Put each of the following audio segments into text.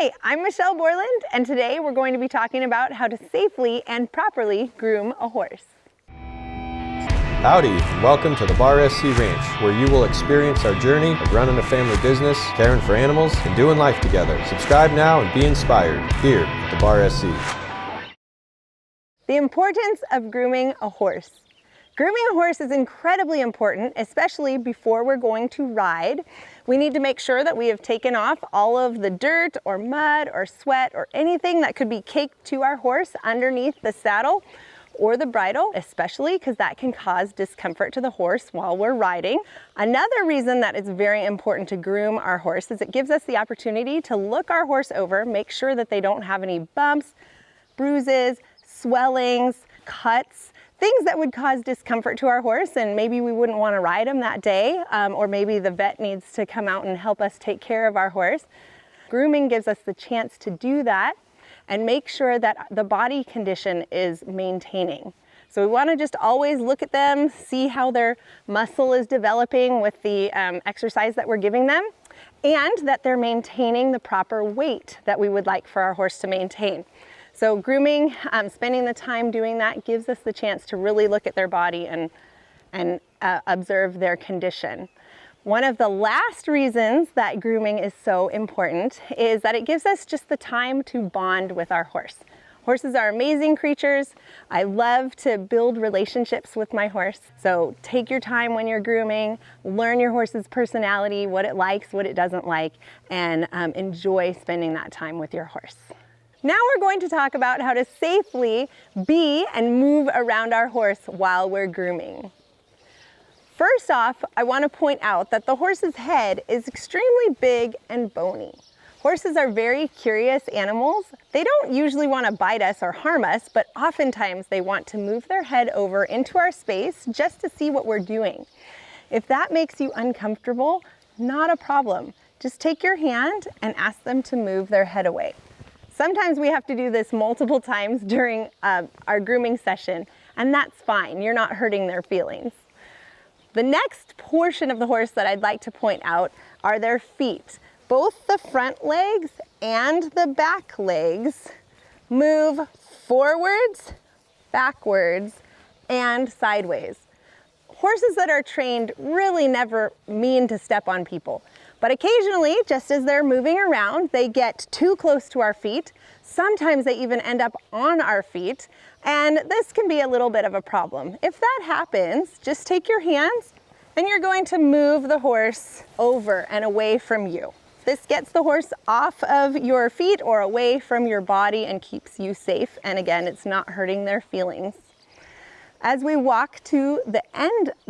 Hi, I'm Michelle Borland, and today we're going to be talking about how to safely and properly groom a horse. Howdy, and welcome to the Bar SC Ranch, where you will experience our journey of running a family business, caring for animals, and doing life together. Subscribe now and be inspired here at the Bar SC. The importance of grooming a horse. Grooming a horse is incredibly important, especially before we're going to ride. We need to make sure that we have taken off all of the dirt or mud or sweat or anything that could be caked to our horse underneath the saddle or the bridle, especially because that can cause discomfort to the horse while we're riding. Another reason that it's very important to groom our horse is it gives us the opportunity to look our horse over, make sure that they don't have any bumps, bruises, swellings, cuts, things that would cause discomfort to our horse, and maybe we wouldn't want to ride him that day, or maybe the vet needs to come out and help us take care of our horse. Grooming gives us the chance to do that and make sure that the body condition is maintaining. So we want to just always look at them, see how their muscle is developing with the exercise that we're giving them, and that they're maintaining the proper weight that we would like for our horse to maintain. So grooming, spending the time doing that gives us the chance to really look at their body and observe their condition. One of the last reasons that grooming is so important is that it gives us just the time to bond with our horse. Horses are amazing creatures. I love to build relationships with my horse. So take your time when you're grooming, learn your horse's personality, what it likes, what it doesn't like, and enjoy spending that time with your horse. Now we're going to talk about how to safely be and move around our horse while we're grooming. First off, I want to point out that the horse's head is extremely big and bony. Horses are very curious animals. They don't usually want to bite us or harm us, but oftentimes they want to move their head over into our space just to see what we're doing. If that makes you uncomfortable, not a problem. Just take your hand and ask them to move their head away. Sometimes we have to do this multiple times during our grooming session, and that's fine. You're not hurting their feelings. The next portion of the horse that I'd like to point out are their feet. Both the front legs and the back legs move forwards, backwards, and sideways. Horses that are trained really never mean to step on people. But occasionally, just as they're moving around, they get too close to our feet. Sometimes they even end up on our feet, and this can be a little bit of a problem. If that happens, just take your hands and you're going to move the horse over and away from you. This gets the horse off of your feet or away from your body and keeps you safe. And again, it's not hurting their feelings. As we walk to the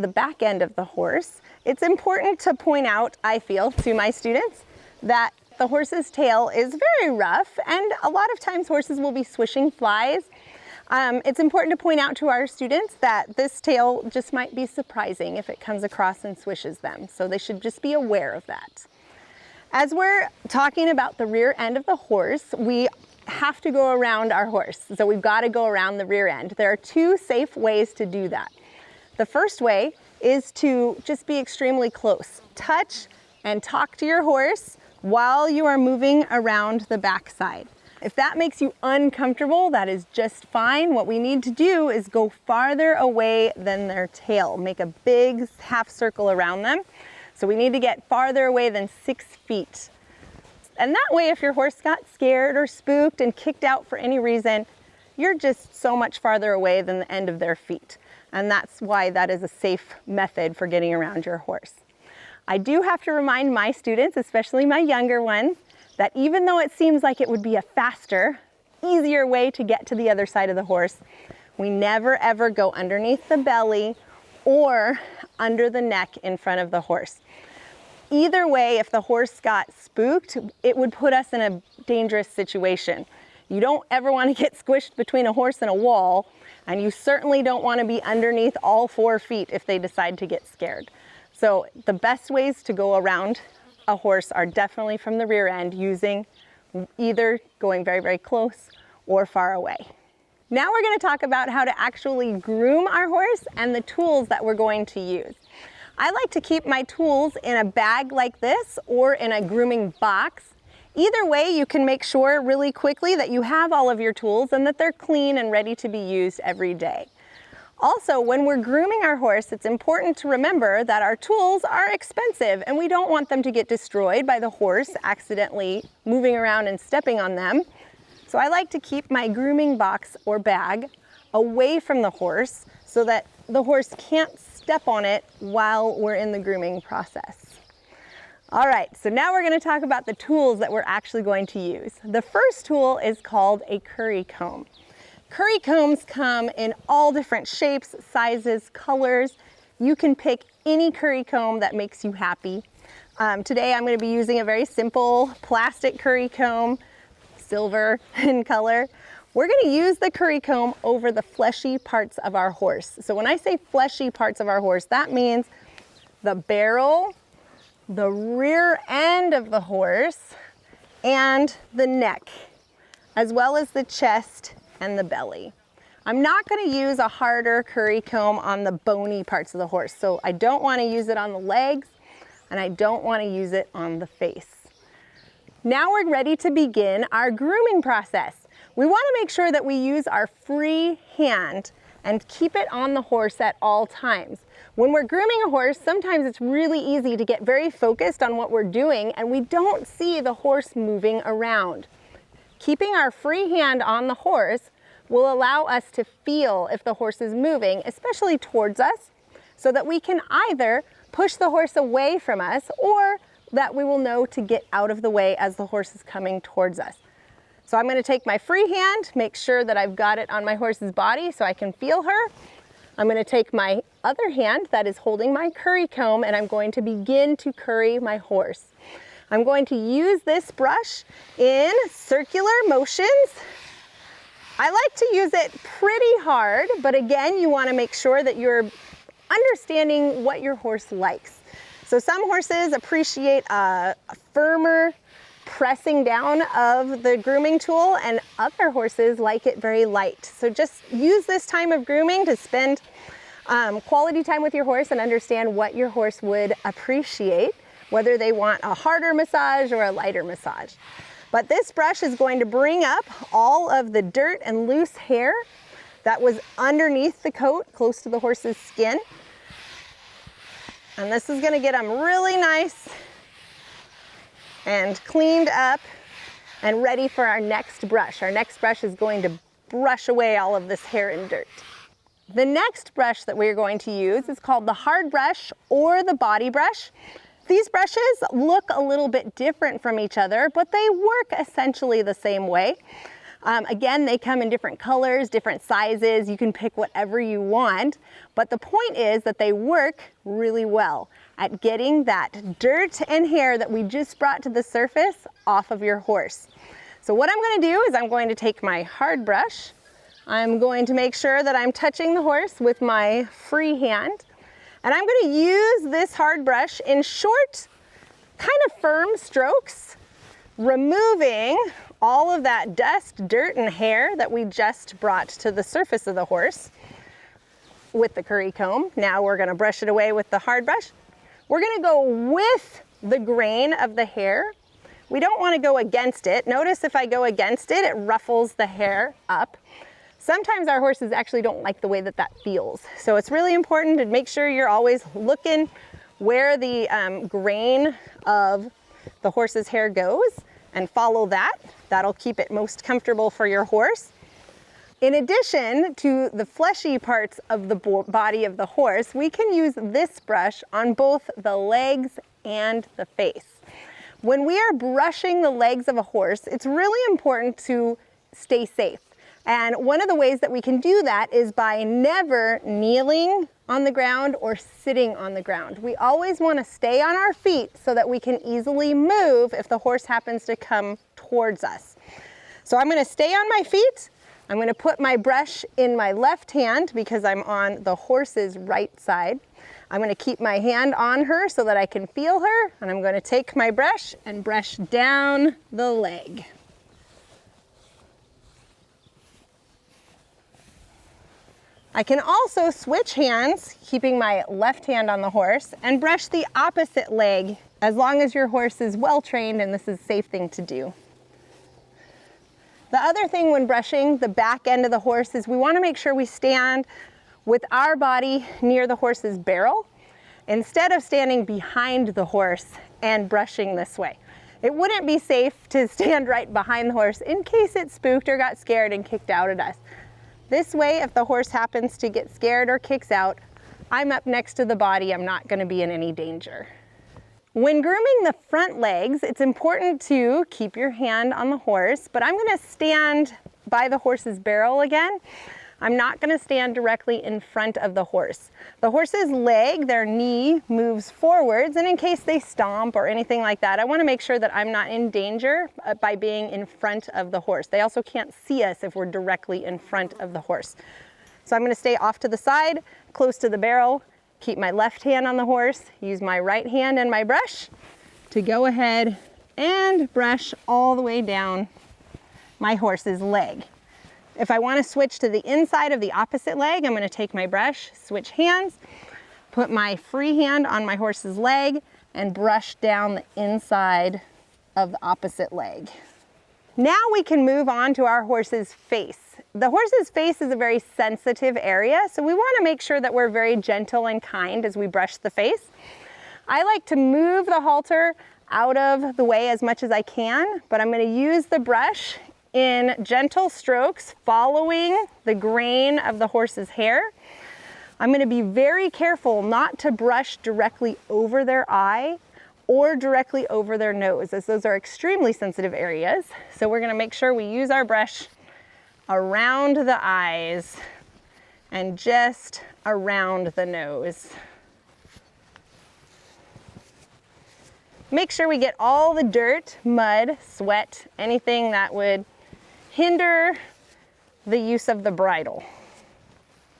back end of the horse, it's important to point out, I feel, to my students that the horse's tail is very rough, and a lot of times horses will be swishing flies. It's important to point out to our students that this tail just might be surprising if it comes across and swishes them, so they should just be aware of that. As we're talking about the rear end of the horse, we have to go around our horse, so we've got to go around the rear end. There are two safe ways to do that. The first way is to just be extremely close. Touch and talk to your horse while you are moving around the backside. If that makes you uncomfortable, that is just fine. What we need to do is go farther away than their tail. Make a big half circle around them. So we need to get farther away than 6 feet. And that way, if your horse got scared or spooked and kicked out for any reason, you're just so much farther away than the end of their feet. And that's why that is a safe method for getting around your horse. I do have to remind my students, especially my younger ones, that even though it seems like it would be a faster, easier way to get to the other side of the horse, we never ever go underneath the belly or under the neck in front of the horse. Either way, if the horse got spooked, it would put us in a dangerous situation. You don't ever want to get squished between a horse and a wall, and you certainly don't want to be underneath all 4 feet if they decide to get scared. So the best ways to go around a horse are definitely from the rear end, using either going very, very close or far away. Now we're going to talk about how to actually groom our horse and the tools that we're going to use. I like to keep my tools in a bag like this or in a grooming box Either way, you can make sure really quickly that you have all of your tools and that they're clean and ready to be used every day. Also, when we're grooming our horse, it's important to remember that our tools are expensive and we don't want them to get destroyed by the horse accidentally moving around and stepping on them. So I like to keep my grooming box or bag away from the horse so that the horse can't step on it while we're in the grooming process. All right, so now we're going to talk about the tools that we're actually going to use. The first tool is called a curry comb. Curry combs come in all different shapes, sizes, colors. You can pick any curry comb that makes you happy. Today I'm going to be using a very simple plastic curry comb, silver in color. We're going to use the curry comb over the fleshy parts of our horse. So when I say fleshy parts of our horse, that means the barrel, the rear end of the horse, and the neck, as well as the chest and the belly. I'm not going to use a harder curry comb on the bony parts of the horse, so I don't want to use it on the legs, and I don't want to use it on the face. Now we're ready to begin our grooming process. We want to make sure that we use our free hand and keep it on the horse at all times. When we're grooming a horse, sometimes it's really easy to get very focused on what we're doing and we don't see the horse moving around. Keeping our free hand on the horse will allow us to feel if the horse is moving, especially towards us, so that we can either push the horse away from us or that we will know to get out of the way as the horse is coming towards us. So I'm going to take my free hand, make sure that I've got it on my horse's body so I can feel her. I'm going to take my other hand that is holding my curry comb and I'm going to begin to curry my horse. I'm going to use this brush in circular motions. I like to use it pretty hard, but again, you want to make sure that you're understanding what your horse likes. So some horses appreciate a firmer pressing down of the grooming tool and other horses like it very light. So just use this time of grooming to spend quality time with your horse and understand what your horse would appreciate, whether they want a harder massage or a lighter massage. But this brush is going to bring up all of the dirt and loose hair that was underneath the coat close to the horse's skin. And this is going to get them really nice and cleaned up and ready for our next brush. Our next brush is going to brush away all of this hair and dirt. The next brush that we're going to use is called the hard brush or the body brush. These brushes look a little bit different from each other, but they work essentially the same way. Again, they come in different colors, different sizes. You can pick whatever you want, but the point is that they work really well at getting that dirt and hair that we just brought to the surface off of your horse. So what I'm going to do is I'm going to take my hard brush. I'm going to make sure that I'm touching the horse with my free hand. And I'm going to use this hard brush in short, kind of firm strokes, removing all of that dust, dirt, and hair that we just brought to the surface of the horse with the curry comb. Now we're going to brush it away with the hard brush. We're going to go with the grain of the hair. We don't want to go against it. Notice if I go against it, it ruffles the hair up. Sometimes our horses actually don't like the way that that feels. So it's really important to make sure you're always looking where the grain of the horse's hair goes and follow that. That'll keep it most comfortable for your horse. In addition to the fleshy parts of the body of the horse, we can use this brush on both the legs and the face. When we are brushing the legs of a horse, it's really important to stay safe. And one of the ways that we can do that is by never kneeling on the ground or sitting on the ground. We always want to stay on our feet so that we can easily move if the horse happens to come towards us. So I'm going to stay on my feet. I'm going to put my brush in my left hand because I'm on the horse's right side. I'm going to keep my hand on her so that I can feel her, and I'm going to take my brush and brush down the leg. I can also switch hands, keeping my left hand on the horse, and brush the opposite leg as long as your horse is well trained and this is a safe thing to do. The other thing when brushing the back end of the horse is we want to make sure we stand with our body near the horse's barrel instead of standing behind the horse and brushing this way. It wouldn't be safe to stand right behind the horse in case it spooked or got scared and kicked out at us. This way, if the horse happens to get scared or kicks out, I'm up next to the body, I'm not going to be in any danger. When grooming the front legs, it's important to keep your hand on the horse, but I'm going to stand by the horse's barrel again. I'm not going to stand directly in front of the horse. The horse's leg, their knee, moves forwards, and in case they stomp or anything like that, I want to make sure that I'm not in danger by being in front of the horse. They also can't see us if we're directly in front of the horse. So I'm going to stay off to the side, close to the barrel, keep my left hand on the horse, use my right hand and my brush to go ahead and brush all the way down my horse's leg. If I want to switch to the inside of the opposite leg, I'm going to take my brush, switch hands, put my free hand on my horse's leg, and brush down the inside of the opposite leg. Now we can move on to our horse's face. The horse's face is a very sensitive area, so we want to make sure that we're very gentle and kind as we brush the face. I like to move the halter out of the way as much as I can, but I'm going to use the brush in gentle strokes following the grain of the horse's hair. I'm going to be very careful not to brush directly over their eye or directly over their nose, as those are extremely sensitive areas. So we're going to make sure we use our brush around the eyes and just around the nose. Make sure we get all the dirt, mud, sweat, anything that would hinder the use of the bridle.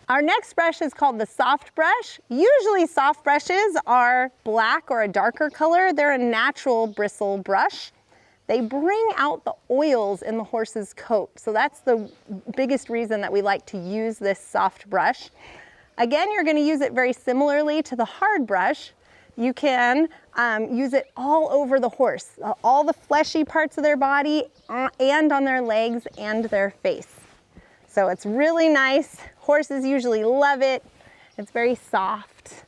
Our next brush is called the soft brush. Usually soft brushes are black or a darker color. They're a natural bristle brush. They bring out the oils in the horse's coat. So that's the biggest reason that we like to use this soft brush. Again, you're going to use it very similarly to the hard brush. You can use it all over the horse, all the fleshy parts of their body and on their legs and their face. So it's really nice. Horses usually love it. It's very soft.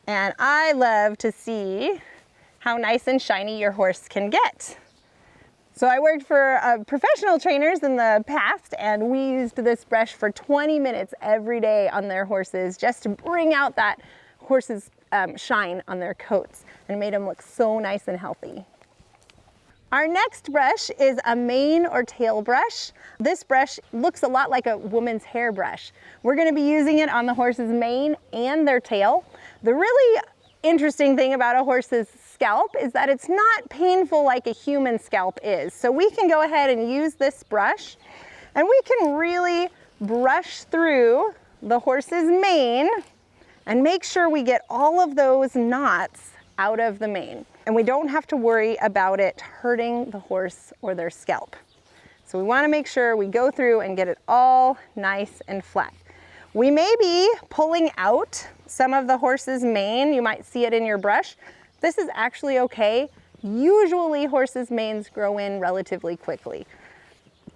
And I love to see how nice and shiny your horse can get. So I worked for professional trainers in the past, and we used this brush for 20 minutes every day on their horses just to bring out that horse's shine on their coats and made them look so nice and healthy. Our next brush is a mane or tail brush. This brush looks a lot like a woman's hair brush. We're going to be using it on the horse's mane and their tail. The really interesting thing about a horse's scalp is that it's not painful like a human scalp is. So we can go ahead and use this brush, and we can really brush through the horse's mane and make sure we get all of those knots out of the mane. And we don't have to worry about it hurting the horse or their scalp. So we want to make sure we go through and get it all nice and flat. We may be pulling out some of the horse's mane. You might see it in your brush. This is actually okay. Usually horses' manes grow in relatively quickly.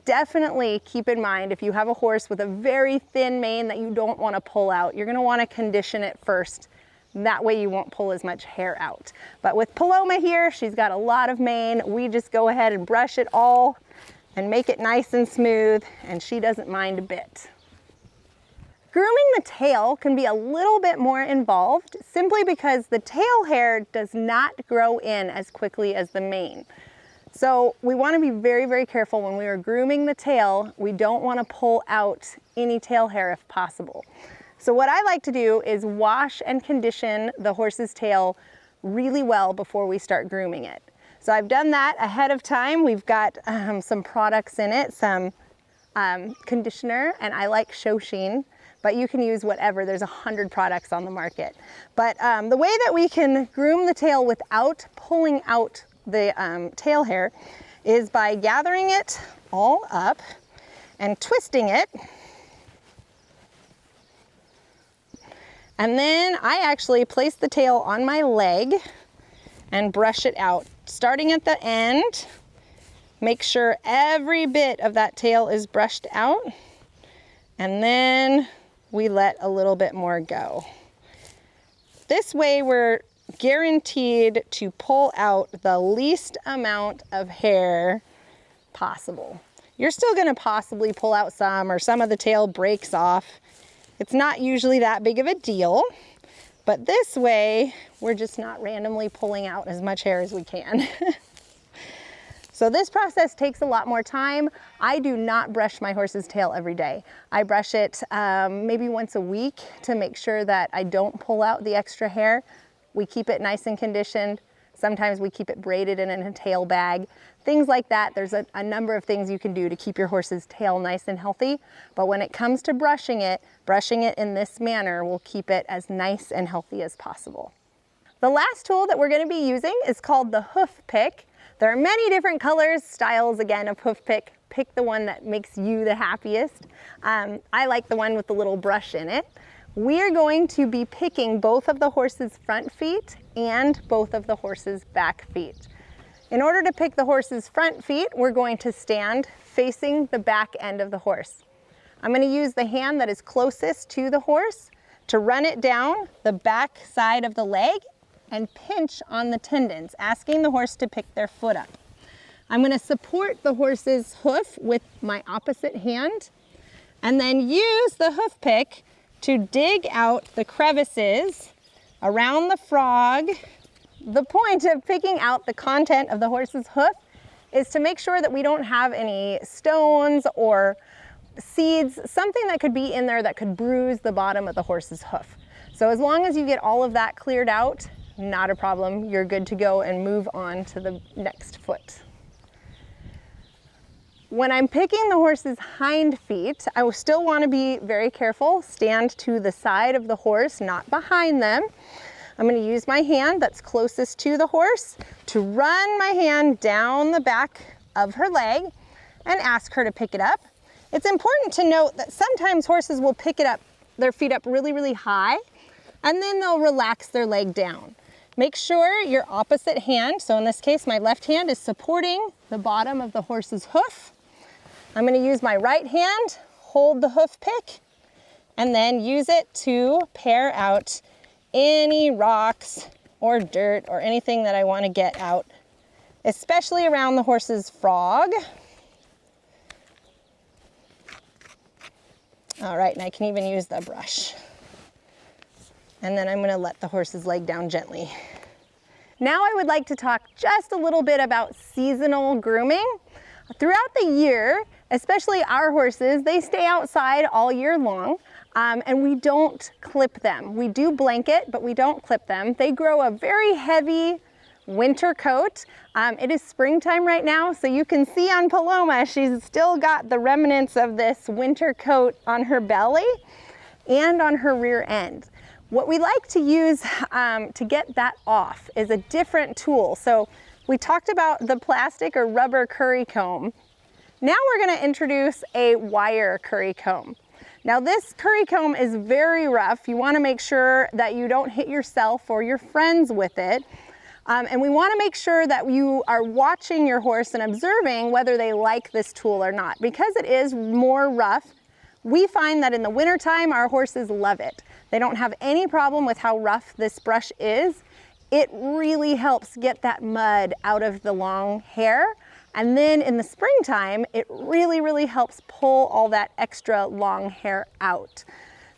Definitely keep in mind if you have a horse with a very thin mane that you don't want to pull out, you're going to want to condition it first. That way you won't pull as much hair out. But with Paloma here, she's got a lot of mane. We just go ahead and brush it all and make it nice and smooth, and she doesn't mind a bit. Grooming the tail can be a little bit more involved simply because the tail hair does not grow in as quickly as the mane. So we want to be very, very careful when we are grooming the tail. We don't want to pull out any tail hair if possible. So what I like to do is wash and condition the horse's tail really well before we start grooming it. So I've done that ahead of time. We've got some products in it, some conditioner, and I like Shoshin, but you can use whatever. There's 100 products on the market. But the way that we can groom the tail without pulling out the tail hair is by gathering it all up and twisting it. And then I actually place the tail on my leg and brush it out. Starting at the end, make sure every bit of that tail is brushed out, and then we let a little bit more go. This way we're guaranteed to pull out the least amount of hair possible. You're still going to possibly pull out some, or some of the tail breaks off. It's not usually that big of a deal, but this way we're just not randomly pulling out as much hair as we can. So this process takes a lot more time. I do not brush my horse's tail every day. I brush it maybe once a week to make sure that I don't pull out the extra hair. We keep it nice and conditioned. Sometimes we keep it braided in a tail bag. Things like that. There's a number of things you can do to keep your horse's tail nice and healthy. But when it comes to brushing it in this manner will keep it as nice and healthy as possible. The last tool that we're going to be using is called the Hoof Pick. There are many different colors, styles, again, of Hoof Pick. Pick the one that makes you the happiest. I like the one with the little brush in it. We're going to be picking both of the horse's front feet and both of the horse's back feet. In order to pick the horse's front feet, we're going to stand facing the back end of the horse. I'm going to use the hand that is closest to the horse to run it down the back side of the leg and pinch on the tendons, asking the horse to pick their foot up. I'm going to support the horse's hoof with my opposite hand and then use the hoof pick to dig out the crevices around the frog. The point of picking out the content of the horse's hoof is to make sure that we don't have any stones or seeds, something that could be in there that could bruise the bottom of the horse's hoof. So as long as you get all of that cleared out, not a problem. You're good to go and move on to the next foot. When I'm picking the horse's hind feet, I still want to be very careful. Stand to the side of the horse, not behind them. I'm going to use my hand that's closest to the horse to run my hand down the back of her leg and ask her to pick it up. It's important to note that sometimes horses will pick it up, their feet up really, really high, and then they'll relax their leg down. Make sure your opposite hand, so in this case my left hand, is supporting the bottom of the horse's hoof. I'm going to use my right hand, hold the hoof pick, and then use it to pare out any rocks or dirt or anything that I want to get out, especially around the horse's frog. All right, and I can even use the brush. And then I'm going to let the horse's leg down gently. Now I would like to talk just a little bit about seasonal grooming. Throughout the year, especially our horses, they stay outside all year long, and we don't clip them. We do blanket, but we don't clip them. They grow a very heavy winter coat. It is springtime right now, so you can see on Paloma, she's still got the remnants of this winter coat on her belly and on her rear end. What we like to use to get that off is a different tool. So we talked about the plastic or rubber curry comb. Now we're going to introduce a wire curry comb. Now this curry comb is very rough. You want to make sure that you don't hit yourself or your friends with it. And we want to make sure that you are watching your horse and observing whether they like this tool or not. Because it is more rough, we find that in the wintertime our horses love it. They don't have any problem with how rough this brush is. It really helps get that mud out of the long hair. And then in the springtime, it really, really helps pull all that extra long hair out.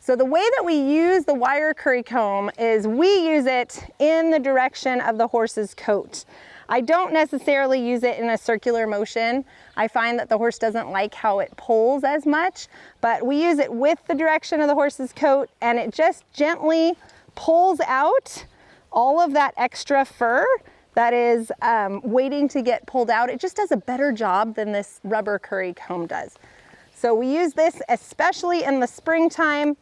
So the way that we use the wire curry comb is we use it in the direction of the horse's coat. I don't necessarily use it in a circular motion. I find that the horse doesn't like how it pulls as much, but we use it with the direction of the horse's coat, and it just gently pulls out all of that extra fur that is waiting to get pulled out. It just does a better job than this rubber curry comb does. So we use this especially in the springtime,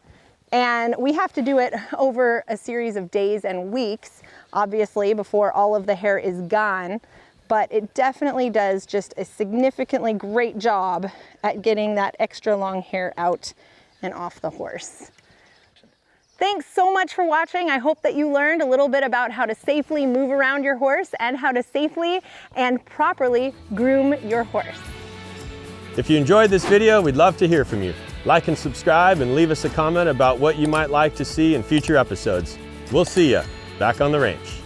and we have to do it over a series of days and weeks, obviously, before all of the hair is gone. But it definitely does just a significantly great job at getting that extra long hair out and off the horse. Thanks so much for watching. I hope that you learned a little bit about how to safely move around your horse and how to safely and properly groom your horse. If you enjoyed this video, we'd love to hear from you. Like and subscribe and leave us a comment about what you might like to see in future episodes. We'll see you back on the ranch.